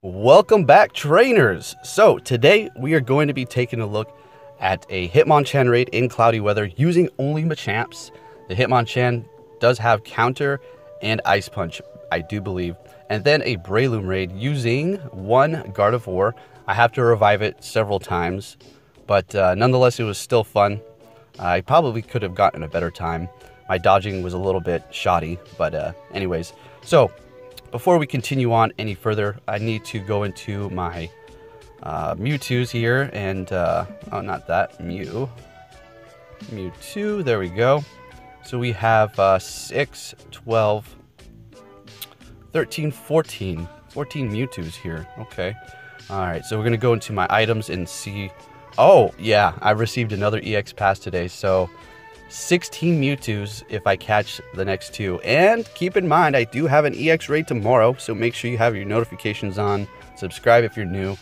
Welcome back, trainers! So today we are going to be taking a look at a Hitmonchan raid in cloudy weather using only Machamps. The Hitmonchan does have counter and Ice Punch, I do believe. And then a Breloom raid using one Gardevoir. I have to revive it several times, but nonetheless it was still fun. I probably could have gotten a better time. My dodging was a little bit shoddy, but anyways. So before we continue on any further, I need to go into my Mewtwo's here, and oh, not that, Mewtwo, there we go. So we have 6, 12, 13, 14 Mewtwo's here. Okay, all right, so we're gonna go into my items and see. Oh yeah, I received another EX pass today, so 16 Mewtwo's if I catch the next two. And keep in mind, I do have an EX raid tomorrow, so make sure you have your notifications on. Subscribe if you're new.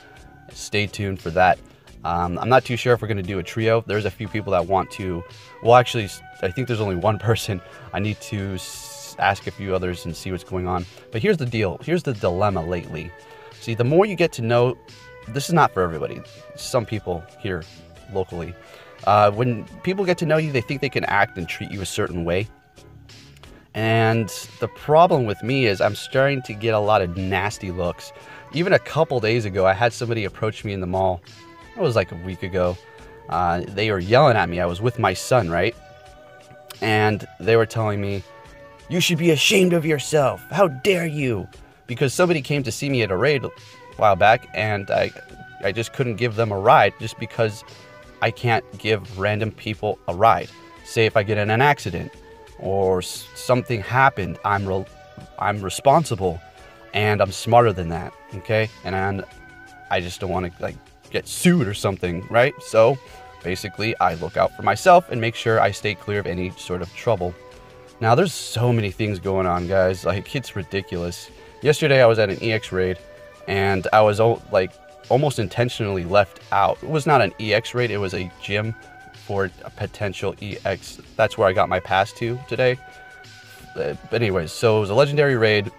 Stay tuned for that. I'm not too sure if we're going to do a trio. There's a few people that want to. Well, actually, I think there's only one person. I need to ask a few others and see what's going on. But here's the deal. Here's the dilemma lately. See, the more you get to know, this is not for everybody. Some people here locally. When people get to know you, they think they can act and treat you a certain way. And the problem with me is I'm starting to get a lot of nasty looks. Even a couple days ago, I had somebody approach me in the mall. It was like a week ago. They were yelling at me. I was with my son, right? And they were telling me, "You should be ashamed of yourself. How dare you?" Because somebody came to see me at a raid a while back, and I just couldn't give them a ride just because I can't give random people a ride. Say if I get in an accident or something happened, I'm responsible, and I'm smarter than that, okay? And I just don't want to like get sued or something, right? So basically I look out for myself and make sure I stay clear of any sort of trouble. Now there's so many things going on, guys. Like, it's ridiculous. Yesterday I was at an EX raid and I was like almost intentionally left out. It was not an EX raid, it was a gym for a potential EX. That's where I got my pass to today. But anyways, so it was a legendary raid.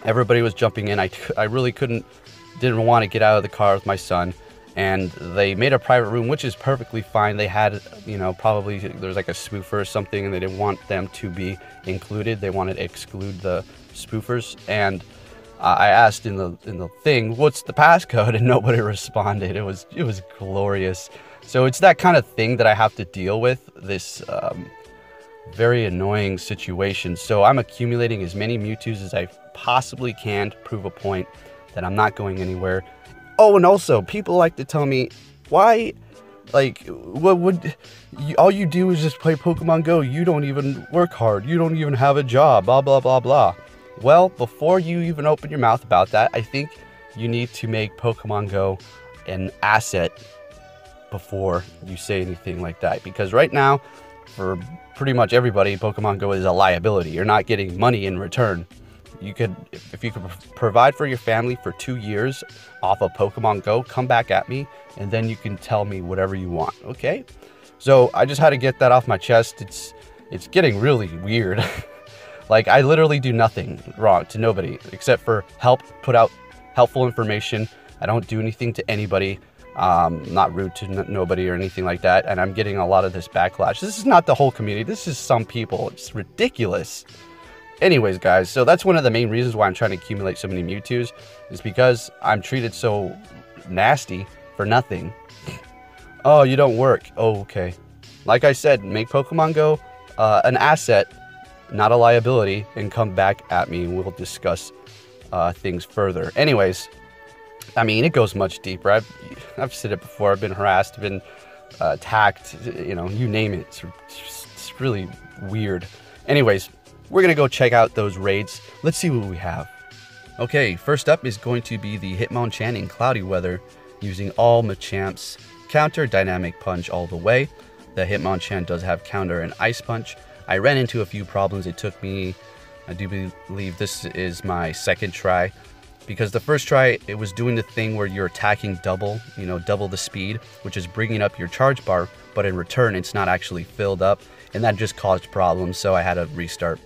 Everybody was jumping in. I really didn't want to get out of the car with my son, and they made a private room, which is perfectly fine. They had, you know, probably there's like a spoofer or something, and they didn't want them to be included. They wanted to exclude the spoofers, and I asked in the thing, "What's the passcode?" and nobody responded. It was glorious. So it's that kind of thing that I have to deal with, this very annoying situation. So I'm accumulating as many Mewtwo's as I possibly can to prove a point that I'm not going anywhere. Oh, and also people like to tell me, why, like, what would all you do is just play Pokemon Go? You don't even work hard. You don't even have a job. Blah blah blah blah. Well, before you even open your mouth about that, I think you need to make Pokemon Go an asset before you say anything like that. Because right now, for pretty much everybody, Pokemon Go is a liability. You're not getting money in return. You could, if you could provide for your family for 2 years off of Pokemon Go, come back at me, and then you can tell me whatever you want, okay? So I just had to get that off my chest. It's getting really weird. Like, I literally do nothing wrong to nobody except for put out helpful information. I don't do anything to anybody. Not rude to nobody or anything like that. And I'm getting a lot of this backlash. This is not the whole community. This is some people. It's ridiculous. Anyways, guys, so that's one of the main reasons why I'm trying to accumulate so many Mewtwo's, is because I'm treated so nasty for nothing. Oh, you don't work. Oh, okay. Like I said, make Pokemon Go an asset, not a liability, and come back at me and we'll discuss things further. Anyways, I mean, it goes much deeper. I've said it before. I've been harassed, been attacked, you know, you name it. It's really weird. Anyways, we're gonna go check out those raids. Let's see what we have. Okay, first up is going to be the Hitmonchan in cloudy weather using all Machamps. Counter, Dynamic Punch all the way. The Hitmonchan does have counter and Ice Punch. I ran into a few problems. It took me, I do believe this is my second try, because the first try, it was doing the thing where you're attacking double the speed, which is bringing up your charge bar, but in return, it's not actually filled up, and that just caused problems, so I had to restart.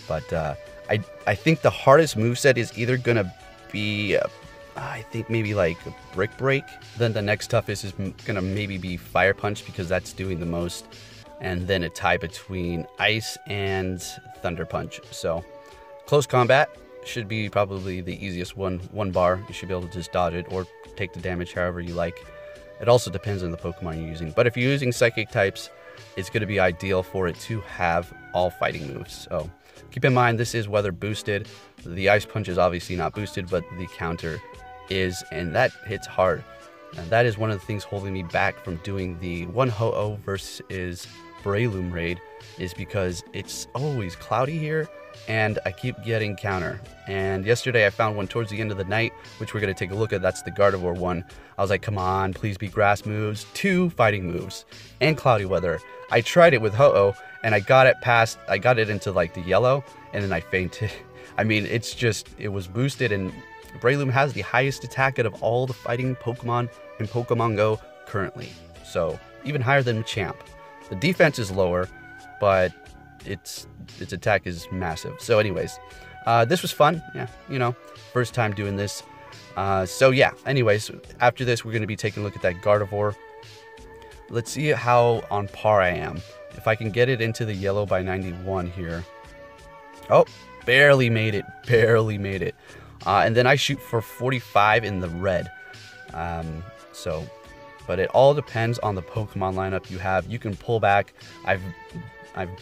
But I think the hardest moveset is either going to be I think maybe like Brick Break. Then the next toughest is gonna maybe be Fire Punch because that's doing the most. And then a tie between Ice and Thunder Punch. So close combat should be probably the easiest one. 1 bar, you should be able to just dodge it or take the damage however you like. It also depends on the Pokemon you're using. But if you're using Psychic types, it's going to be ideal for it to have all fighting moves. So keep in mind, this is weather boosted. The Ice Punch is obviously not boosted, but the counter is, and that hits hard. And that is one of the things holding me back from doing the 1 Ho-Oh versus Breloom raid, is because it's always cloudy here and I keep getting counter. And yesterday I found one towards the end of the night, which we're going to take a look at. That's the Gardevoir one. I was like, come on, please be grass moves, 2 fighting moves, and cloudy weather. I tried it with Ho-Oh and I got it into like the yellow, and then I fainted. I mean, it was boosted, and Breloom has the highest attack out of all the fighting Pokemon in Pokemon Go currently. So even higher than Machamp. The defense is lower, but its attack is massive. So anyways, this was fun. Yeah, you know, first time doing this. So yeah, anyways, after this, we're going to be taking a look at that Gardevoir. Let's see how on par I am. If I can get it into the yellow by 91 here. Oh, barely made it. Barely made it. And then I shoot for 45 in the red. But it all depends on the Pokemon lineup you have. You can pull back. I've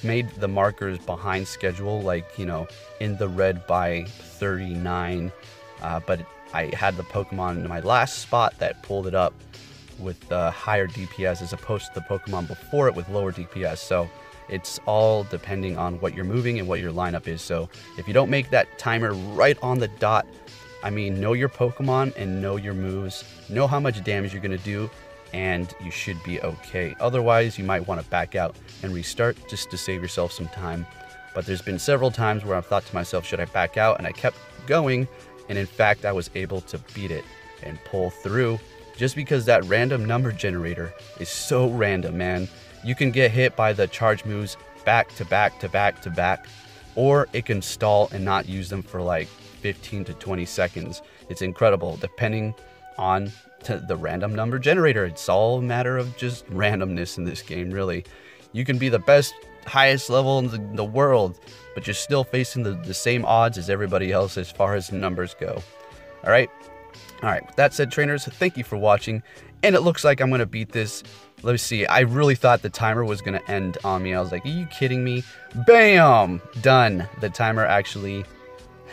made the markers behind schedule, like, you know, in the red by 39. But I had the Pokemon in my last spot that pulled it up with higher DPS as opposed to the Pokemon before it with lower DPS. So it's all depending on what you're moving and what your lineup is. So if you don't make that timer right on the dot, I mean, know your Pokemon and know your moves. Know how much damage you're going to do, and you should be okay. Otherwise, you might want to back out and restart just to save yourself some time. But there's been several times where I've thought to myself, should I back out? And I kept going, and in fact, I was able to beat it and pull through just because that random number generator is so random, man. You can get hit by the charge moves back to back to back to back, or it can stall and not use them for like 15 to 20 seconds. It's incredible depending on the random number generator. It's all a matter of just randomness in this game, really. You can be the best, highest level in the world, but you're still facing the same odds as everybody else as far as numbers go. All right, with that said, trainers, thank you for watching, and it looks like I'm going to beat this. Let me see. I really thought the timer was going to end on me. I was like, are you kidding me? Bam! Done. The timer actually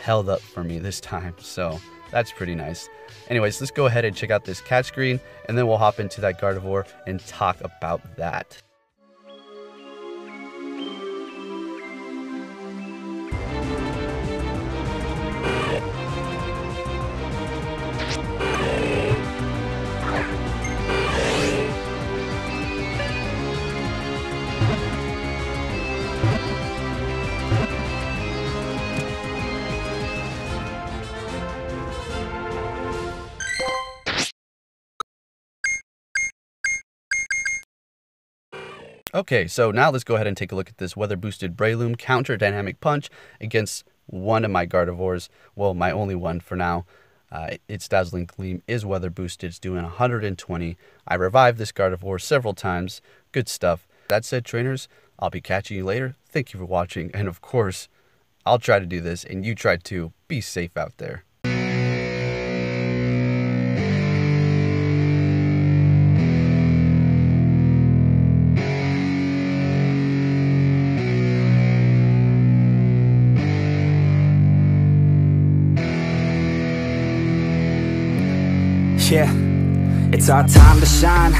held up for me this time, so that's pretty nice. Anyways, let's go ahead and check out this catch screen, and then we'll hop into that Gardevoir and talk about that. Okay, so now let's go ahead and take a look at this weather boosted Breloom counter dynamic punch against one of my Gardevoirs. Well, my only one for now. Its Dazzling Gleam is weather boosted. It's doing 120. I revived this Gardevoir several times. Good stuff. That said, trainers, I'll be catching you later. Thank you for watching. And of course, I'll try to do this, and you try too. Be safe out there. Yeah, it's our time to shine.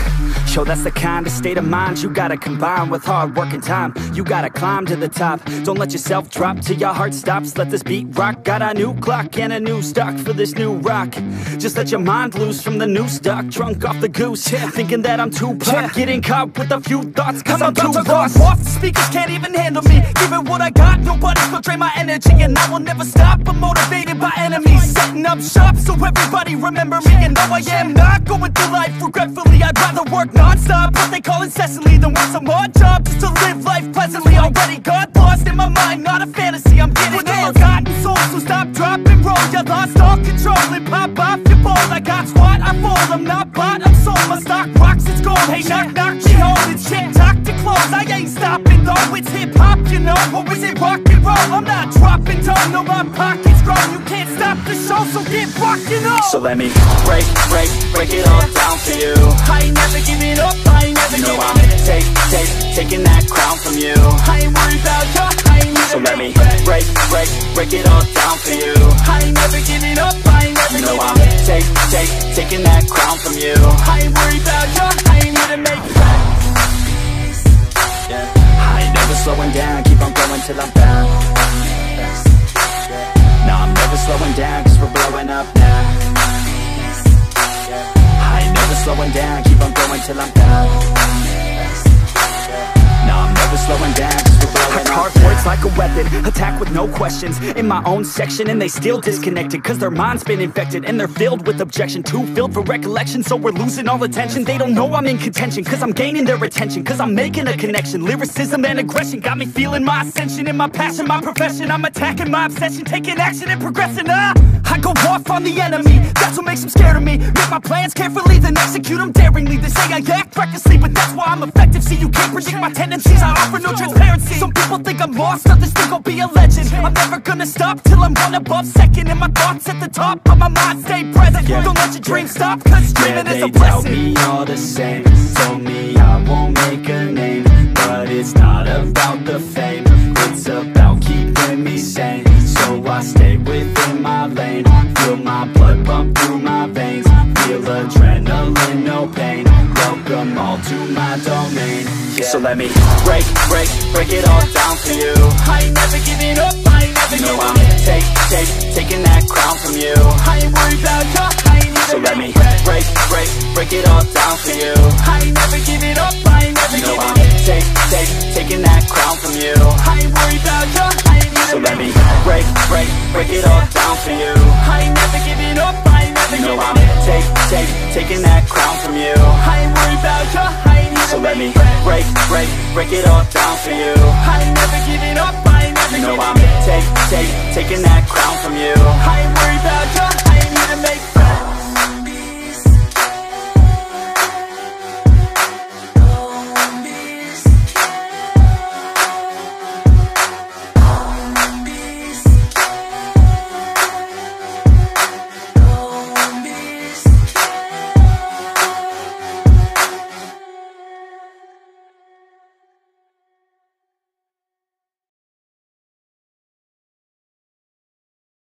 Show that's the kind of state of mind you gotta combine with hard work and time. You gotta climb to the top. Don't let yourself drop till your heart stops. Let this beat rock. Got a new clock and a new stock for this new rock. Just let your mind loose from the new stock. Drunk off the goose, thinking that I'm too pop. Getting caught with a few thoughts cause I'm too lost. Off the speakers can't even handle me. Give it what I got, nobody's gonna drain my energy. And I will never stop, I'm motivated by enemies. Setting up shop so everybody remember me. And no, I am not going through life regretfully. I'd rather work non-stop, what they call incessantly, than work some odd job just to live life pleasantly. Already got lost in my mind, not a fantasy. I'm getting with a forgotten soul, so stop, drop, and roll. You lost all control and pop off your balls. got squat, I fold, I'm not bought, I'm sold. My stock rocks, it's gold. Hey, knock, knock, she holding shit, talk to close. I ain't stopping though, it's hip-hop, you know. Or is it rock and roll? I'm not dropping down, no, my pocket's grown. You can't stop the show, so get rockin' on. So let me break it all down for you. I ain't never giving up, I ain't never giving up. Taking that crown from you. I ain't worried about you, I ain't never. So let me break it all down for you. I ain't never giving up, I ain't never giving up. Taking that crown from you. I ain't worried about you, I ain't here to make it back. I ain't never slowing down, keep on going till I'm found. No, I'm never slowing down, cause we're blowing up now. I ain't never slowing down, keep on going till I'm down. No, I'm never slowing down, cause we're blowing up. Hard words like a weapon, attack with no questions. In my own section, and they still disconnected, cause their mind's been infected, and they're filled with objection. Too filled for recollection, so we're losing all attention. They don't know I'm in contention, cause I'm gaining their attention, cause I'm making a connection. Lyricism and aggression got me feeling my ascension. In my passion, my profession, I'm attacking my obsession, taking action and progressing. I go off on the enemy, that's what makes them scared of me. Make my plans carefully, then execute them daringly. They say I act recklessly, but that's why I'm effective. See, you can't predict my tendencies, I offer no transparency. Some people think I'm lost, others think I'll be a legend. I'm never gonna stop till I'm one above second. And my thoughts at the top, but my mind stay present. Don't let your dreams stop, cause dreaming is a blessing. They tell me all the same, told me I won't make a name. But it's not about the fame, it's about keeping me sane. So I stay within my lane, feel my blood pump through my veins. Feel adrenaline, no pain, welcome all to my domain. So let me break it all down for you. I ain't never giving up, I ain't never giving up. Taking that crown from you. I ain't worried about you, I ain't even. So let me break it all down for you. I ain't never giving up, I ain't never giving up. Taking that crown from you. I ain't worried about you, I ain't even. So let me break it all down for you. I ain't never giving up, I ain't never giving up. Taking that crown from you. I ain't worried about you, I ain't even. So let me break it all down for you. I ain't never giving up, I ain't never giving up. Taking that crown from you. I ain't worried about